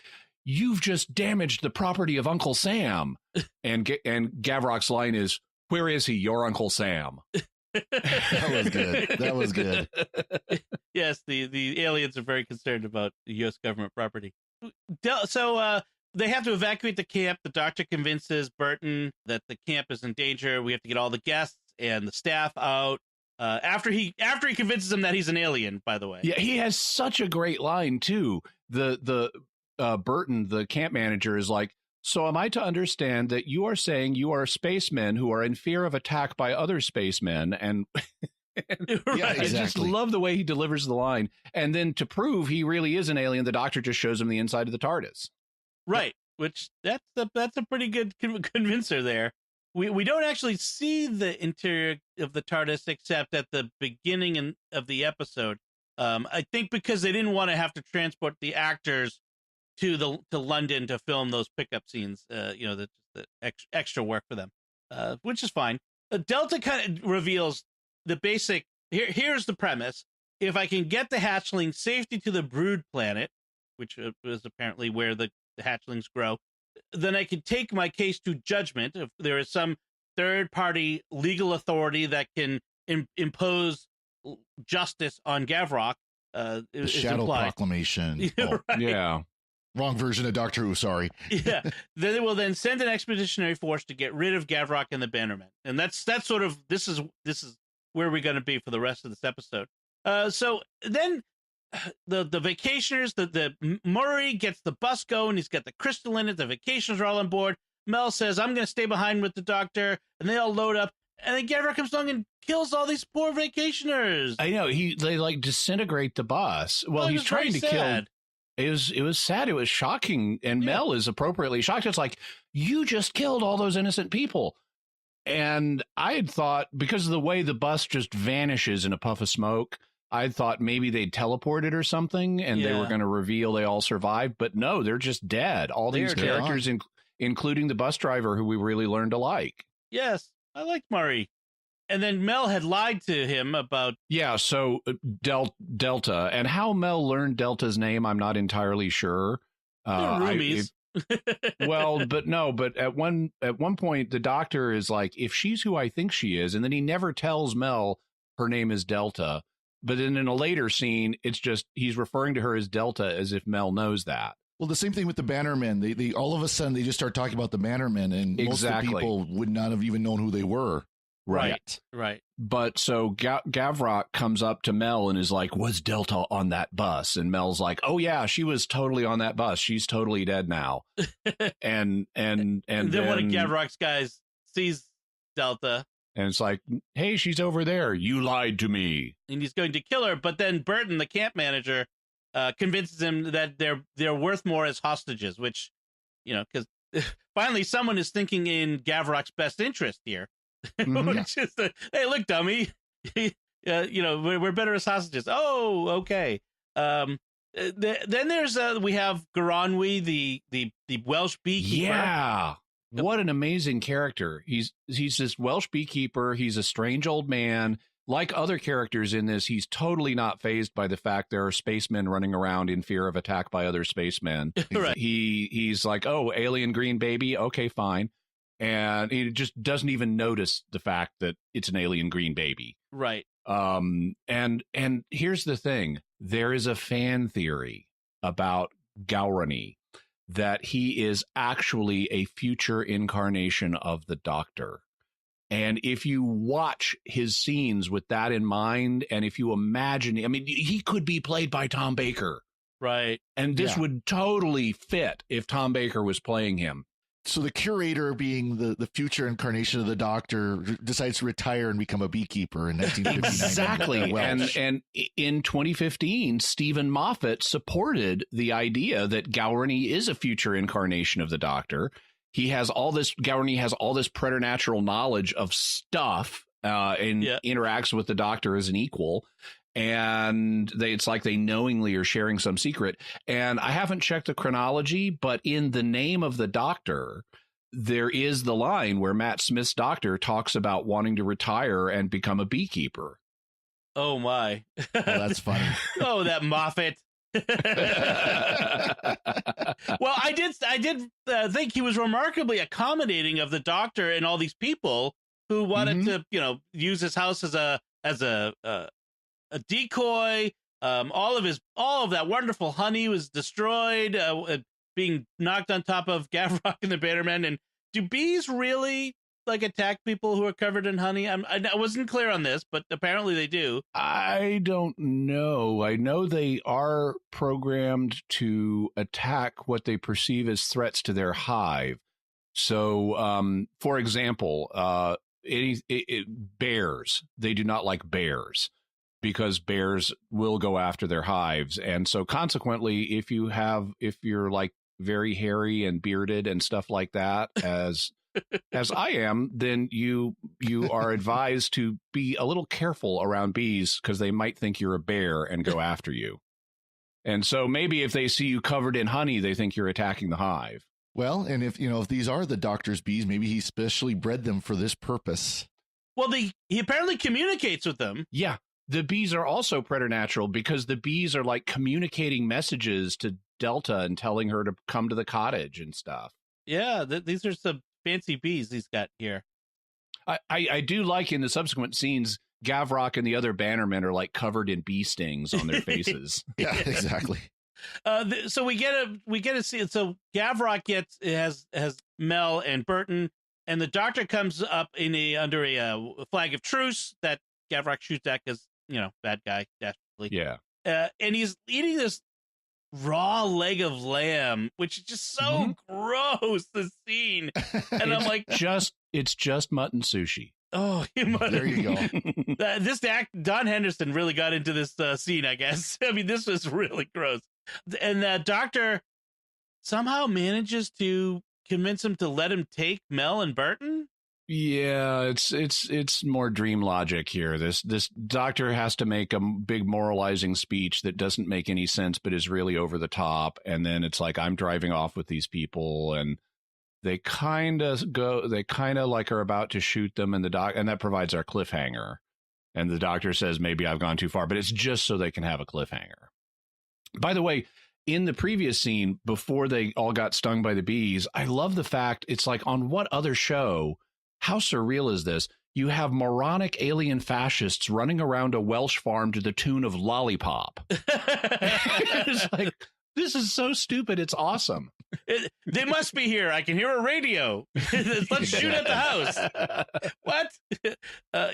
you've just damaged the property of Uncle Sam. And Gavrok's line is, where is he, your Uncle Sam? That was good. That was good. Yes, the aliens are very concerned about the U.S. government property. So they have to evacuate the camp. The doctor convinces Burton that the camp is in danger. We have to get all the guests and the staff out. After he convinces him that he's an alien, by the way. Yeah, he has such a great line too. The Burton, the camp manager, is like, "So am I to understand that you are saying you are spacemen who are in fear of attack by other spacemen?" And Yeah, I just exactly. love the way he delivers the line. And then to prove he really is an alien, the doctor just shows him the inside of the TARDIS. Right, which that's a pretty good convincer there. We don't actually see the interior of the TARDIS except at the beginning of the episode. I think because they didn't want to have to transport the actors to London to film those pickup scenes. The extra work for them, which is fine. Delta kind of reveals the basic. Here's the premise: if I can get the hatchling safety to the brood planet, which is apparently where the hatchlings grow, then I can take my case to judgment. If there is some third-party legal authority that can impose justice on Gavrok, The Shadow implied. Proclamation. Oh, Right. Yeah. wrong version of Doctor Who. Sorry. Yeah, then they will then send an expeditionary force to get rid of Gavrok and the Bannermen, and that's sort of this is where we're going to be for the rest of this episode. So then the vacationers, the Murray gets the bus going. He's got the crystal in it. The vacationers are all on board. Mel says, "I'm going to stay behind with the doctor," and they all load up. And then Gavrok comes along and kills all these poor vacationers. I know they like disintegrate the bus. Well, It he's was trying to very sad. kill. It was sad. It was shocking. And Yeah. Mel is appropriately shocked. It's like, you just killed all those innocent people. And I had thought, because of the way the bus just vanishes in a puff of smoke, I thought maybe they'd teleported or something and they were Yeah. going to reveal they all survived. But no, they're just dead. All these They're dead. characters, including the bus driver, who we really learned to like. Yes, I liked Murray. And then Mel had lied to him about. Yeah, so Delta, and how Mel learned Delta's name, I'm not entirely sure. Roomies. But at one point, the doctor is like, if she's who I think she is, and then he never tells Mel her name is Delta. But then in a later scene, it's just he's referring to her as Delta as if Mel knows that. Well, the same thing with the Bannermen. They all of a sudden they just start talking about the Bannermen, and most of the Exactly. people would not have even known who they were. Right. But so Gavrok comes up to Mel and is like, was Delta on that bus? And Mel's like, oh, yeah, she was totally on that bus. She's totally dead now. and then one of Gavrok's guys sees Delta. And it's like, hey, she's over there. You lied to me. And he's going to kill her. But then Burton, the camp manager, convinces him that they're worth more as hostages, which, because finally someone is thinking in Gavrok's best interest here. Mhm. Which is hey, look, dummy, we're better as hostages. Oh, okay. Then there's we have Garanwi, the Welsh beekeeper. Yeah. What an amazing character. He's this Welsh beekeeper. He's a strange old man. Like other characters in this, he's totally not fazed by the fact there are spacemen running around in fear of attack by other spacemen. Right. He's like, oh, alien green baby. Okay, fine. And he just doesn't even notice the fact that it's an alien green baby. Right. And here's the thing. There is a fan theory about Gaurani that he is actually a future incarnation of the Doctor. And if you watch his scenes with that in mind, and if you imagine, I mean, he could be played by Tom Baker. Right. And this would totally fit if Tom Baker was playing him. So the curator, being the future incarnation of the Doctor, decides to retire and become a beekeeper in 1959. Exactly. Welsh. And in 2015, Stephen Moffat supported the idea that Gaurani is a future incarnation of the Doctor. Gaurani has all this preternatural knowledge of stuff and interacts with the Doctor as an equal. And it's like they knowingly are sharing some secret. And I haven't checked the chronology, but in The Name of the Doctor, there is the line where Matt Smith's Doctor talks about wanting to retire and become a beekeeper. Oh my. Well, that's funny. Oh, that Moffat. Well, I did think he was remarkably accommodating of the Doctor and all these people who wanted to, use his house as a decoy. All of that wonderful honey was destroyed, being knocked on top of Gavrock and the Bannermen. And do bees really attack people who are covered in honey? I wasn't clear on this, but apparently they do. I don't know. I know they are programmed to attack what they perceive as threats to their hive. So, for example, bears, they do not like bears because bears will go after their hives. And so consequently, if you're like very hairy and bearded and stuff like that, as I am, then you are advised to be a little careful around bees because they might think you're a bear and go after you. And so maybe if they see you covered in honey, they think you're attacking the hive. Well, and if these are the doctor's bees, maybe he specially bred them for this purpose. Well, he apparently communicates with them. Yeah, the bees are also preternatural because the bees are like communicating messages to Delta and telling her to come to the cottage and stuff. Yeah, these are some fancy bees he's got here. I do like in the subsequent scenes, Gavrock and the other Bannermen are like covered in bee stings on their faces. Yeah, exactly. So we get to see it. So Gavrock has Mel and Burton, and the doctor comes up under a flag of truce that Gavrock shoots at because bad guy, desperately. Yeah. And he's eating this raw leg of lamb, which is just so gross. The scene, and I'm like, it's just mutton sushi. Oh, there you go. Don Henderson really got into this scene, I guess. I mean, this was really gross. And the doctor somehow manages to convince him to let him take Mel and Burton. Yeah, it's more dream logic here. This doctor has to make a big moralizing speech that doesn't make any sense, but is really over the top. And then it's like, I'm driving off with these people, and they kind of like are about to shoot them, and and that provides our cliffhanger. And the doctor says, maybe I've gone too far, but it's just so they can have a cliffhanger. By the way, in the previous scene, before they all got stung by the bees, I love the fact it's like, on what other show, how surreal is this? You have moronic alien fascists running around a Welsh farm to the tune of Lollipop. It's like, this is so stupid. It's awesome. They must be here. I can hear a radio. Let's shoot at the house. What?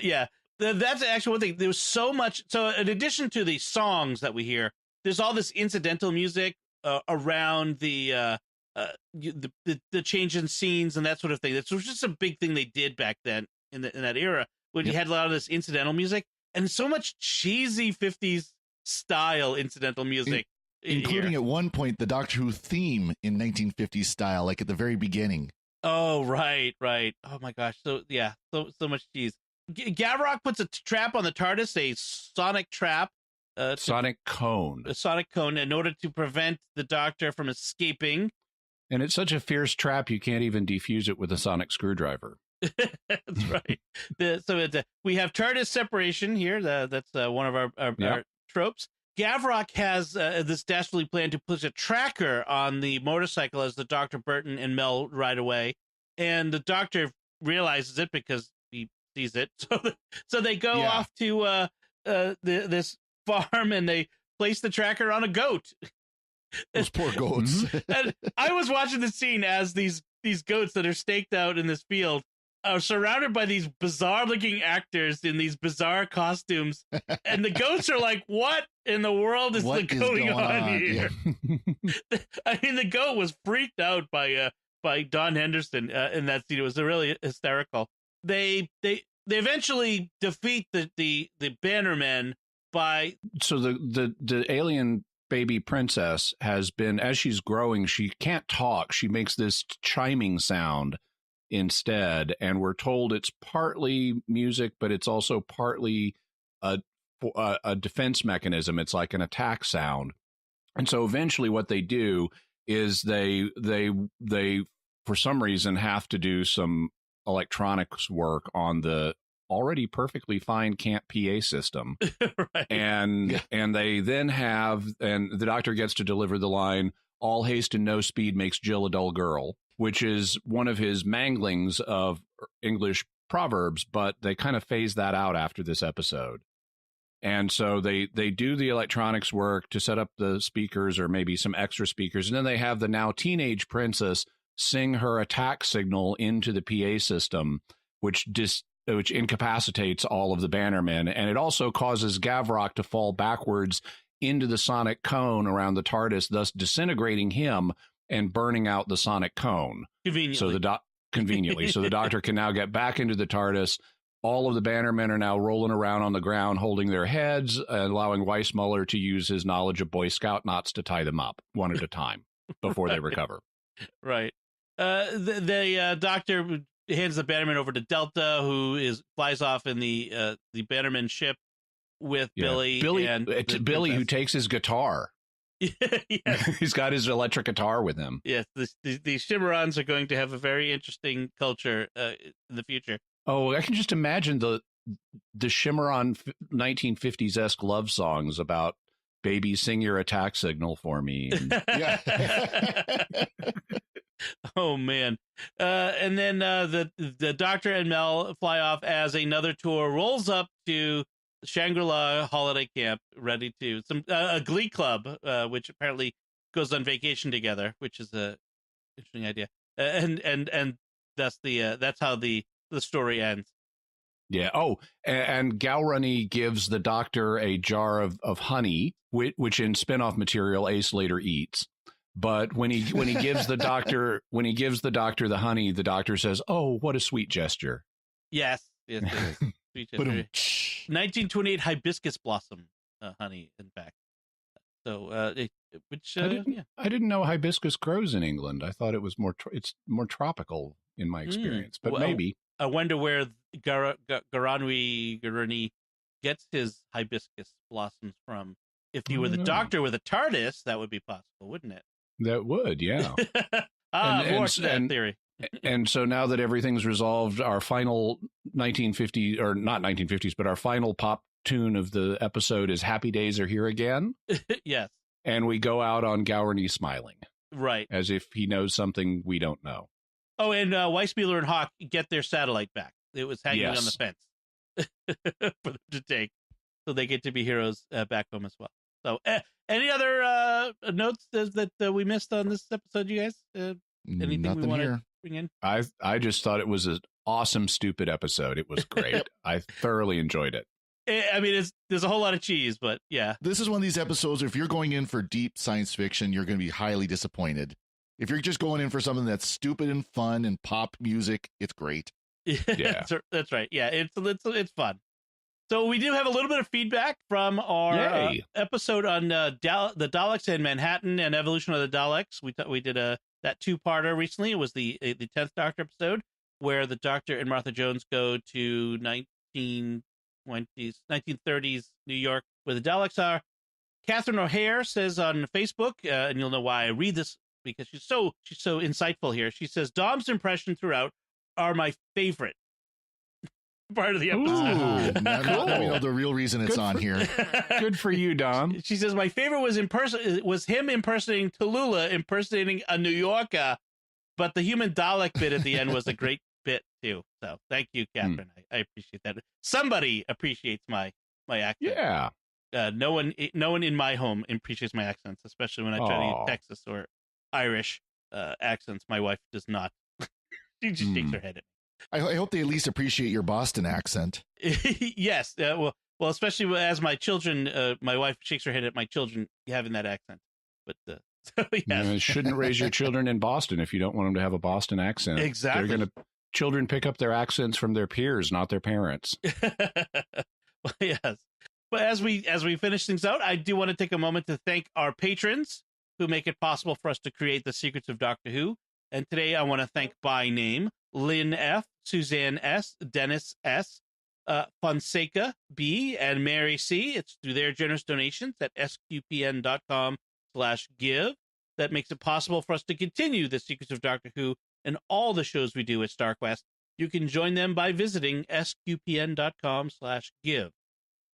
Yeah, that's actually one thing. There was so much. So in addition to the songs that we hear, there's all this incidental music around the change in scenes and that sort of thing. That was just a big thing they did back then in that era, when you had a lot of this incidental music and so much cheesy 50s style incidental music. Including at one point the Doctor Who theme in 1950s style, like at the very beginning. Oh, right. Oh my gosh. So yeah, so much cheese. Gavrock puts a trap on the TARDIS, a sonic trap. Sonic cone. A sonic cone in order to prevent the Doctor from escaping. And it's such a fierce trap, you can't even defuse it with a sonic screwdriver. That's right. We have TARDIS separation here. That's one of our tropes. Gavrock has this dastardly plan to put a tracker on the motorcycle as the Dr. Burton and Mel ride away. And the Doctor realizes it because he sees it. So they go off to this farm and they place the tracker on a goat. Those poor goats. And I was watching the scene as these goats that are staked out in this field are surrounded by these bizarre looking actors in these bizarre costumes. And the goats are like, what in the world is going on here? Yeah. I mean, the goat was freaked out by Don Henderson in that scene. It was really hysterical. They eventually defeat the Bannermen by. So the alien baby princess has been, as she's growing, she can't talk. She makes this chiming sound instead, and we're told it's partly music, but it's also partly a defense mechanism. It's like an attack sound. And so eventually what they do is they for some reason have to do some electronics work on the already perfectly fine Camp PA system. Right. And they then and the Doctor gets to deliver the line, all haste and no speed makes Jill a dull girl, which is one of his manglings of English proverbs, but they kind of phase that out after this episode. And so they do the electronics work to set up the speakers or maybe some extra speakers. And then they have the now teenage princess sing her attack signal into the PA system, which incapacitates all of the Bannermen. And it also causes Gavrok to fall backwards into the sonic cone around the TARDIS, thus disintegrating him and burning out the sonic cone. Conveniently. So the Doctor can now get back into the TARDIS. All of the Bannermen are now rolling around on the ground, holding their heads, allowing Weissmuller to use his knowledge of Boy Scout knots to tie them up one at a time before they recover. Right. The Doctor hands the Bannerman over to Delta, who flies off in the Bannerman ship with Billy. It's Billy who takes his guitar. He's got his electric guitar with him. Yes, the Shimmerons are going to have a very interesting culture in the future. Oh, I can just imagine the Shimmeron 1950s-esque love songs about "Baby, sing your attack signal for me." And, oh man! And then the Doctor and Mel fly off as another tour rolls up to Shangri-La Holiday Camp, ready to a Glee club, which apparently goes on vacation together, which is a interesting idea. And that's how the story ends. Yeah. Oh, and Galrani gives the Doctor a jar of honey, which in spin-off material Ace later eats. But when he gives the Doctor the honey, the Doctor says, "Oh, what a sweet gesture." Yes. Sweet gesture. 1928 hibiscus blossom honey, in fact. So, I didn't know hibiscus grows in England. I thought it was it's more tropical in my experience, but maybe. I wonder where Gurani gets his hibiscus blossoms from. If you were the Doctor with a TARDIS, that would be possible, wouldn't it? That would, yeah. More to that theory. And so now that everything's resolved, our final 1950s, or not 1950s, but our final pop tune of the episode is "Happy Days Are Here Again." Yes. And we go out on Gowarny smiling. Right. As if he knows something we don't know. Oh, and Weissmuller and Hawk get their satellite back. It was hanging on the fence for them to take. So they get to be heroes back home as well. So any other notes that we missed on this episode, you guys? Anything Nothing we want here. to bring in? I just thought it was an awesome, stupid episode. It was great. I thoroughly enjoyed it. I mean, there's a whole lot of cheese, but yeah. This is one of these episodes, if you're going in for deep science fiction, you're going to be highly disappointed. If you're just going in for something that's stupid and fun and pop music, it's great. Yeah, that's right. Yeah, it's fun. So we do have a little bit of feedback from our episode on the Daleks in Manhattan and evolution of the Daleks. We did that two-parter recently. It was the 10th Doctor episode where the Doctor and Martha Jones go to 1930s New York, where the Daleks are. Catherine O'Hare says on Facebook, and you'll know why I read this because she's so insightful here. She says Dom's impressions throughout are my favorite part of the episode. Now we know the real reason it's on here. Good for you, Dom. She says my favorite was him impersonating Tallulah, impersonating a New Yorker, but the human Dalek bit at the end was a great bit too. So thank you, Catherine. I appreciate that. Somebody appreciates my accent. Yeah. No one in my home appreciates my accents, especially when I try to use Texas or Irish accents. My wife does not. She just shakes her head at me. I hope they at least appreciate your Boston accent. Yes. Well, especially as my children, my wife shakes her head at my children having that accent. But so, yes. You shouldn't raise your children in Boston if you don't want them to have a Boston accent. Exactly. Children pick up their accents from their peers, not their parents. Well, yes. But as we finish things out, I do want to take a moment to thank our patrons who make it possible for us to create the Secrets of Doctor Who. And today I want to thank by name Lynn F., Suzanne S., Dennis S., Fonseca B., and Mary C. It's through their generous donations at sqpn.com/give that makes it possible for us to continue the Secrets of Doctor Who and all the shows we do at StarQuest. You can join them by visiting sqpn.com/give.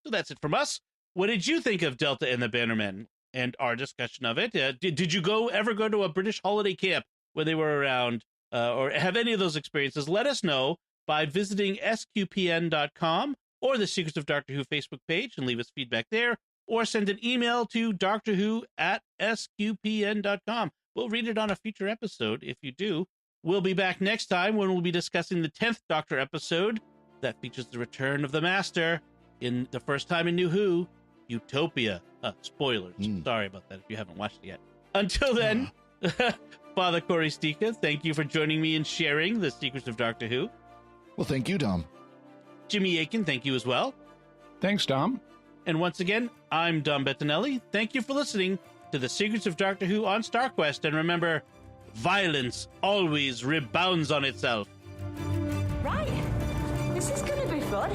So that's it from us. What did you think of Delta and the Bannermen and our discussion of it? Did you ever go to a British holiday camp when they were around, or have any of those experiences? Let us know by visiting sqpn.com or the Secrets of Doctor Who Facebook page and leave us feedback there, or send an email to drwho@sqpn.com. We'll read it on a future episode if you do. We'll be back next time when we'll be discussing the 10th Doctor episode that features the return of the Master in the first time in New Who, Utopia. Spoilers. Sorry about that if you haven't watched it yet. Until then, Father Corey Stika, thank you for joining me and sharing the Secrets of Doctor Who. Well, thank you, Dom. Jimmy Aiken, thank you as well. Thanks, Dom. And once again, I'm Dom Bettinelli. Thank you for listening to the Secrets of Doctor Who on StarQuest. And remember, violence always rebounds on itself. Right. This is going to be fun.